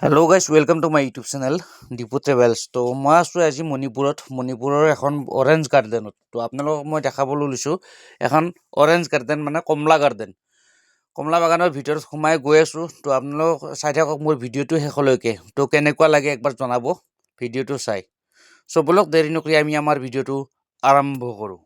Hello' guys welcome to my YouTube channel depot travels. তো মই আছোঁ আজি মণিপুৰৰ এখন অৰেঞ্জ গাৰ্ডেনত। তো আপোনালোকক মই দেখাবলৈ লৈছোঁ এখন অৰেঞ্জ গাৰ্ডেন মানে কমলা গাৰ্ডেন। কমলা বাগানৰ ভিতৰত সোমাই গৈ আছোঁ। তো আপোনালোক চাই থাকক মোৰ ভিডিঅ'টো শেষলৈকে। তো কেনেকুৱা লাগে একবাৰ জনাব ভিডিঅ'টো চাই। চ' বলক দেৰি নকৰি আমি আমাৰ ভিডিঅ'টো আৰম্ভ কৰোঁ।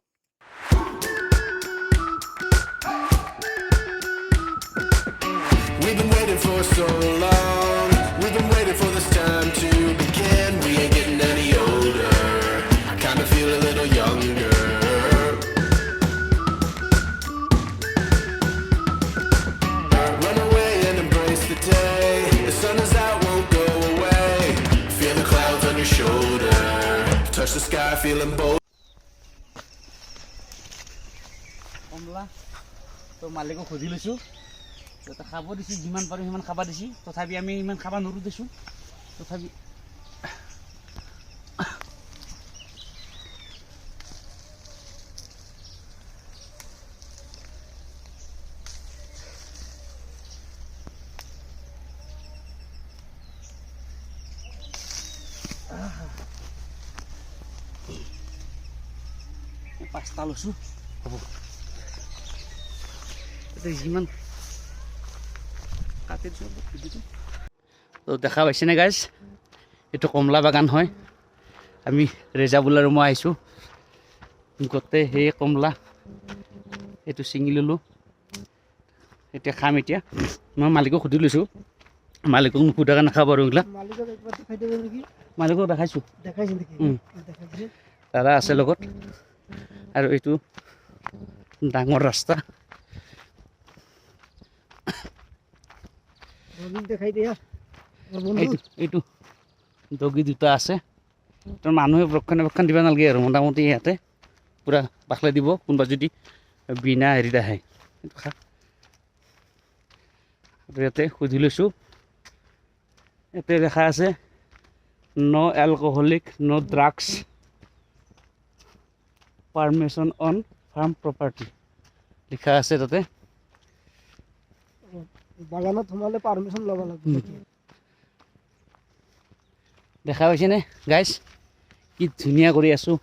We've been waiting for so long. We've been waiting for this time to begin. We ain't getting any older. I kinda feel a little younger. Run away and embrace the day. The sun is out, won't go away. Feel the clouds on your shoulder. Touch the sky, feeling bold. কমলা তো মালিকক সুধি লৈছোঁ। তো খাব দিছোঁ, যিমান পাৰোঁ সিমান খাব দিছোঁ। তথাপি আমি ইমান খাব নোৱাৰোঁ দিছোঁ। তথাপি পাঁচটা লৈছোঁ হ'ব। এতিয়া যিমান কাটি দিছোঁ ভিডিঅ'টো। তো দেখা পাইছেনে গাইজ, এইটো কমলা বাগান হয়। আমি ৰেজাবুলা ৰুমত আহিছোঁ। গোটেই সেই কমলা এইটো ছিঙি ল'লোঁ। এতিয়া খাম। এতিয়া মই মালিকক সুধি লৈছোঁ। মালিকক নুসুধাকৈ নাখাব আৰু এইবিলাক। মালিকক দেখাইছোঁ, দাদা আছে লগত। আৰু এইটো ডাঙৰ ৰাস্তা। এইটো দগী দুটা আছে। তো মানুহে ৰক্ষণ দিব নালাগে আৰু মোটামুটি ইয়াতে পূৰা বাখলাই দিব কোনোবা যদি বিনা হেৰিত আহে। ইয়াতে সুধি লৈছোঁ। ইয়াতে দেখা আছে no' alcoholic no' drugs permission on farm property লিখা আছে তাতে। বাগানত সোমালে পাৰ্মিশ্যন ল'ব লাগিব। দেখা পাইছেনে গাইজ, কি ধুনীয়া কৰি আছোঁ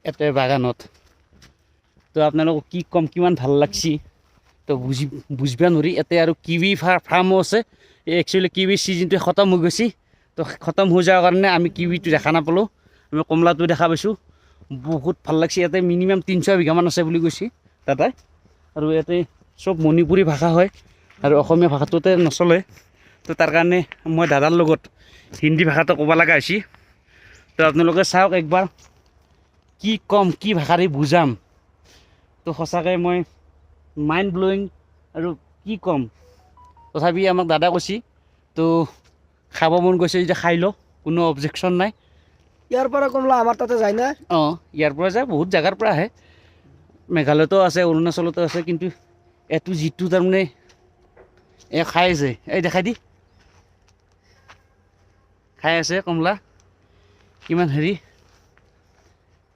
ইয়াতে বাগানত। তো আপোনালোকক কি ক'ম, কিমান ভাল লাগছি তো বুজিব নোৱাৰি। ইয়াতে আৰু কিৱি ফাৰ্মো আছে। একচুৱেলি কিৱি ছিজনটো খতম হৈ গৈছে। তো খতম হৈ যোৱাৰ কাৰণে আমি কিৱিটো দেখা নাপালোঁ। আমি কমলাটো দেখা পাইছোঁ। বহুত ভাল লাগছে। ইয়াতে মিনিমাম 300 বিঘামান আছে বুলি কৈছে দাদাই। আৰু ইয়াতে চব মণিপুৰী ভাষা হয় আৰু অসমীয়া ভাষাটোতে নচলে। তো তাৰ কাৰণে মই দাদাৰ লগত হিন্দী ভাষাটো ক'ব লগা হৈছে। তো আপোনালোকে চাওক একবাৰ, কি ক'ম, কি ভাষাৰে বুজাম। তো সঁচাকৈ মই মাইণ্ড ব্লয়িং আৰু কি ক'ম। তথাপি আমাক দাদা কৈছে তো খাব মন গৈছে যদি খাই লওঁ, কোনো অবজেকশ্যন নাই। ইয়াৰ পৰা কমলা আমাৰ তাতে যায় না? অঁ, ইয়াৰ পৰা যায়, বহুত জেগাৰ পৰা আহে। মেঘালয়তো আছে, অৰুণাচলতো আছে। কিন্তু এইটো যিটো তাৰমানে খাই আছে, এই দেখাই দি খাই আছে কমলা, কিমান হেৰি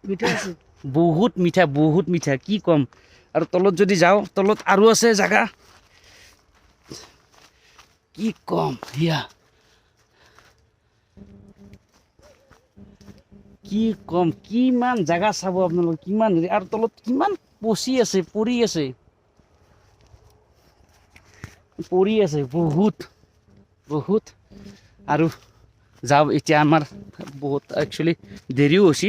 মিঠা আছে, বহুত মিঠা, বহুত মিঠা, কি ক'ম। আৰু তলত যদি যাওঁ, তলত আৰু আছে জেগা, কি ক'ম। সেয়া কি ক'ম, কিমান জেগা চাব আপোনালোকে, কিমান হেৰি। আৰু তলত কিমান পচি আছে, পৰি আছে বহুত বহুত। আৰু যাওঁ এতিয়া, আমাৰ বহুত একচুৱেলি দেৰিও হৈছে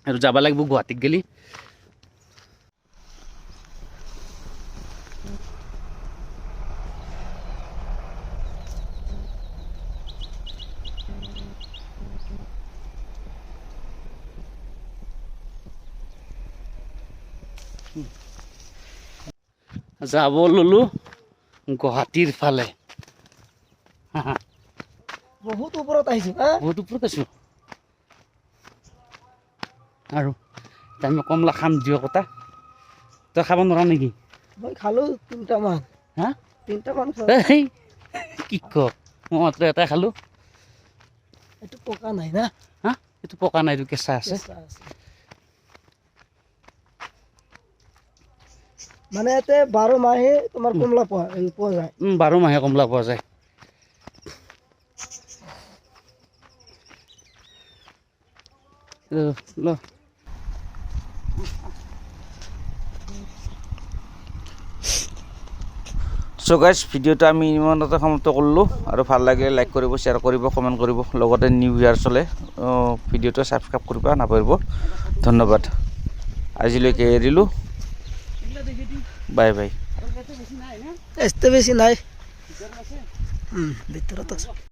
আৰু যাব লাগিব গুৱাহাটীত গেলি। যাব ল'লোঁ গুৱাহাটীৰ ফালে। বহুত ওপৰত আহিছো। বহুত ওপৰত আছোঁ। আৰু আমি কমলা খাম দিয় কথা। তই খাব নোৱাৰা নেকি? মই খালো 3টামান। হা, 3টামান এই কি ক, মই মাত্ৰ এটাই খালোঁ। এইটো পকা নাই না? হা, এইটো পকা নাই, এইটো কেঁচা আছে। মানে ইয়াতে 12 মাহে তোমাৰ কমলা পোৱা যায়। 12 মাহে কমলা পোৱা যায়। ল চ' গাইজ ভিডিঅ'টো আমি ইমানতে সমাপ্ত কৰিলোঁ আৰু ভাল লাগিলে লাইক কৰিব শ্বেয়াৰ কৰিব কমেণ্ট কৰিব লগতে নিউ ভিউৱাৰ্ছলৈ ভিডিঅ'টো ছাবস্ক্ৰাইব কৰিব নাপাহৰিব ধন্যবাদ আজিলৈকে এৰিলোঁ বাই বাই এতে বেছি নাই ভিতৰত আছে